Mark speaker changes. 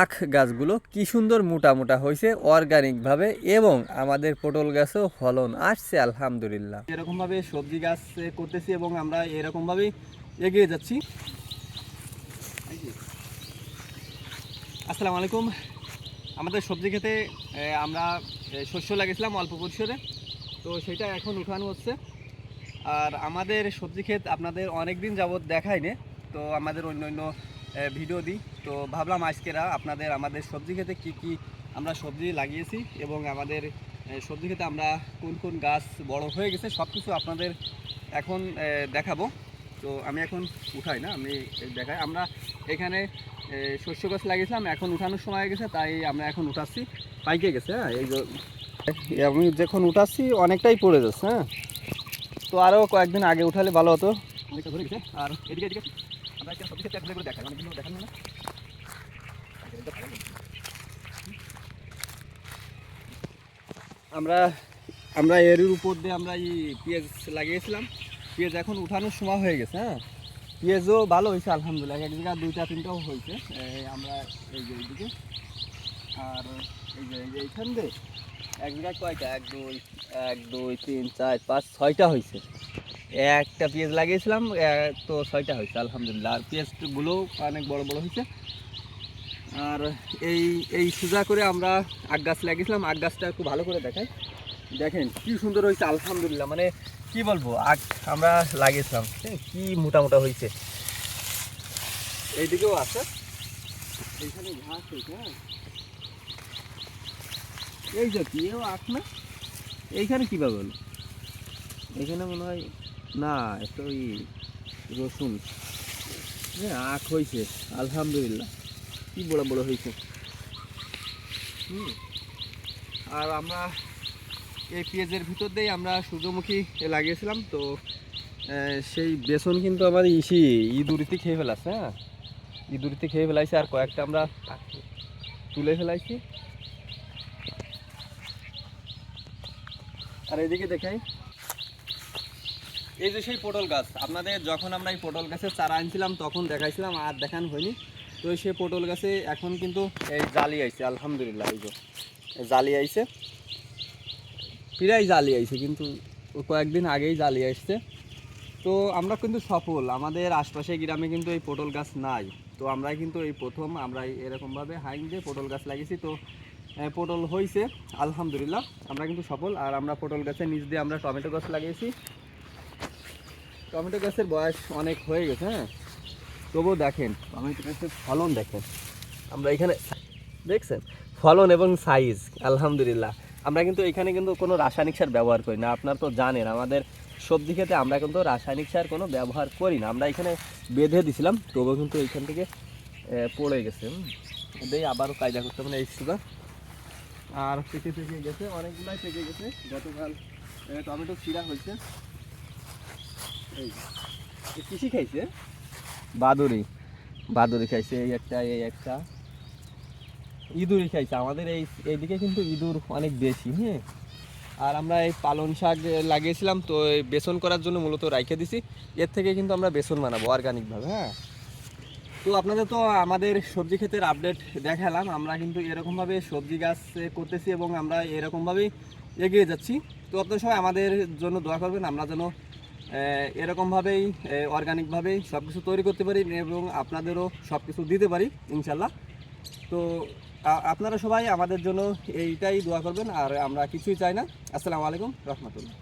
Speaker 1: আখ গাছগুলো কি সুন্দর মোটা মোটা হয়েছে অর্গানিকভাবে, এবং আমাদের পটল গাছেও ফলন আসছে আলহামদুলিল্লাহ। এরকমভাবে সবজি গাছ করতেছি এবং আমরা এরকমভাবেই এগিয়ে যাচ্ছি। আসসালামু আলাইকুম। আমাদের সবজি খেতে আমরা শস্য লাগিয়েছিলাম অল্প পরিসরে, তো সেটা এখন উঠানো হচ্ছে। আর আমাদের সবজি ক্ষেত আপনাদের অনেক দিন যাবৎ দেখায়নি, তো আমাদের অন্য অন্য ভিডিও দিই, তো ভাবলাম আজকেরা আপনাদের আমাদের সবজি ক্ষেতে কি কি আমরা সবজি লাগিয়েছি এবং আমাদের সবজি ক্ষেতে আমরা কোন কোন গাছ বড় হয়ে গেছে সব কিছু আপনাদের এখন দেখাবো। তো আমি এখন উঠাই না, আমি দেখাই। আমরা এখানে শস্য গাছ লাগিয়েছিলাম, এখন উঠানোর সময় হয়ে গেছে, তাই আমরা এখন উঠাচ্ছি। পাইকে গেছে, হ্যাঁ, এই যে আমি যখন উঠাচ্ছি অনেকটাই পড়ে যাচ্ছে। হ্যাঁ, তো আরও কয়েকদিন আগে উঠালে ভালো হতো। অনেকটা ধরে গেছে। আর এদিকে এদিকে আমরা একটা সবজি ক্ষেত্রে করে দেখাই, অনেকগুলো দেখানো না। আমরা আমরা এর উপর দিয়ে আমরা এই পেঁয়াজ লাগিয়েছিলাম। পেঁয়াজ এখন উঠানোর সময় হয়ে গেছে। হ্যাঁ, পেঁয়াজও ভালো হয়েছে আলহামদুলিল্লাহ, এক জায়গা দুইটা তিনটাও হয়েছে। আমরা এই যে এইদিকে আর এই যে এইখান দিয়ে এক জায়গায় কয়টা, এক দুই তিন চার পাঁচ ছয়টা হয়েছে। একটা পেঁয়াজ লাগিয়েছিলাম, তো ছয়টা হয়েছে আলহামদুলিল্লাহ। আর পেঁয়াজগুলোও অনেক বড় বড় হয়েছে। আর এই এই সোজা করে আমরা আখ গাছ লাগিয়েছিলাম, আখ গাছটা একটু ভালো করে দেখাই। দেখেন কি সুন্দর হয়েছে আলহামদুলিল্লাহ, মানে কি বলবো, আখ আমরা লাগিয়েছিলাম, কি মোটা মোটা হয়েছে। এইদিকেও আছে, এইখানে ঘাস হয়েছে। হ্যাঁ, এই যে কি আখ না, এইখানে কীভাবে হলো, এখানে মনে হয় না, একটা ওই রসুন। হ্যাঁ, আখ হয়েছে আলহামদুলিল্লাহ, কি বড় বড় হয়েছে। আর আমরা এই পেঁয়াজের ভিতর দিয়ে আমরা সূর্যমুখী লাগিয়েছিলাম, তো সেই বেসন কিন্তু আমার ইঁদুরিতে খেয়ে ফেলাছে। হ্যাঁ, ইঁদুরিতে খেয়ে ফেলাইছে, আর কয়েকটা আমরা তুলে ফেলাইছি। আর এদিকে দেখাই, এই যে সেই পটল গাছ, আপনাদের যখন আমরা এই পটল গাছের চারা আনছিলাম তখন দেখাইছিলাম, আর দেখানো হয়নি। তো সেই পটল গাছে এখন কিন্তু এই জালি আইছে আলহামদুলিল্লাহ, এই যে জালি আইছে, প্রায় জালি আইছে, কিন্তু কয়েকদিন আগেই জালি আসছে। তো আমরা কিন্তু সফল, আমাদের আশপাশে গ্রামে কিন্তু এই পটল গাছ নাই। তো আমরা কিন্তু এই প্রথম আমরা এরকমভাবে হাইন দিয়ে পটল গাছ লাগিয়েছি, তো পটল হয়েছে আলহামদুলিল্লাহ, আমরা কিন্তু সফল। আর আমরা পটল গাছের নিচ দিয়ে আমরা টমেটো গাছ লাগিয়েছি। টমেটো গাছের বয়স অনেক হয়ে গেছে। হ্যাঁ, তবুও দেখেন টমেটো গাছের ফলন দেখেন, আমরা এখানে দেখছেন ফলন এবং সাইজ আলহামদুলিল্লাহ। আমরা কিন্তু এখানে কিন্তু কোনো রাসায়নিক সার ব্যবহার করি না, আপনারা তো জানেন আমাদের সবজি খেতে আমরা কিন্তু রাসায়নিক সার কোনো ব্যবহার করি না। আমরা এখানে বেঁধে দিছিলাম, তবুও কিন্তু এইখান থেকে পড়ে গেছে। এটাই আবারও কায়দা করতে হবে এই সুগার। আর পেকে গেছে, অনেকগুলাই পেকে গেছে। গতকাল টমেটো ছিঁড়া হয়েছে। এই কৃষি খাইছে, বাদুড়ি বাদুড়ি খাইছে, এই একটা ইঁদুরই খাইছে। আমাদের এইদিকে কিন্তু ইঁদুর অনেক বেশি। হ্যাঁ, আর আমরা এই পালং শাক লাগিয়েছিলাম, তো এই বেসন করার জন্য মূলত রাইখে দিছি। এর থেকে কিন্তু আমরা বেসন বানাবো অর্গানিকভাবে। হ্যাঁ, তো আপনাদের তো আমাদের সবজি ক্ষেতের আপডেট দেখালাম। আমরা কিন্তু এরকমভাবে সবজি গাছ করতেছি এবং আমরা এরকমভাবেই এগিয়ে যাচ্ছি। তো আপনারা সবাই আমাদের জন্য দোয়া করবেন, আমরা যেন এরকমভাবেই অর্গানিকভাবেই সব কিছু তৈরি করতে পারি এবং আপনাদেরও সব কিছু দিতে পারি ইনশাল্লাহ। তো আপনারা সবাই আমাদের জন্য এইটাই দোয়া করবেন, আর আমরা কিছুই চাই না। আসসালামু আলাইকুম রহমতুল্লাহ।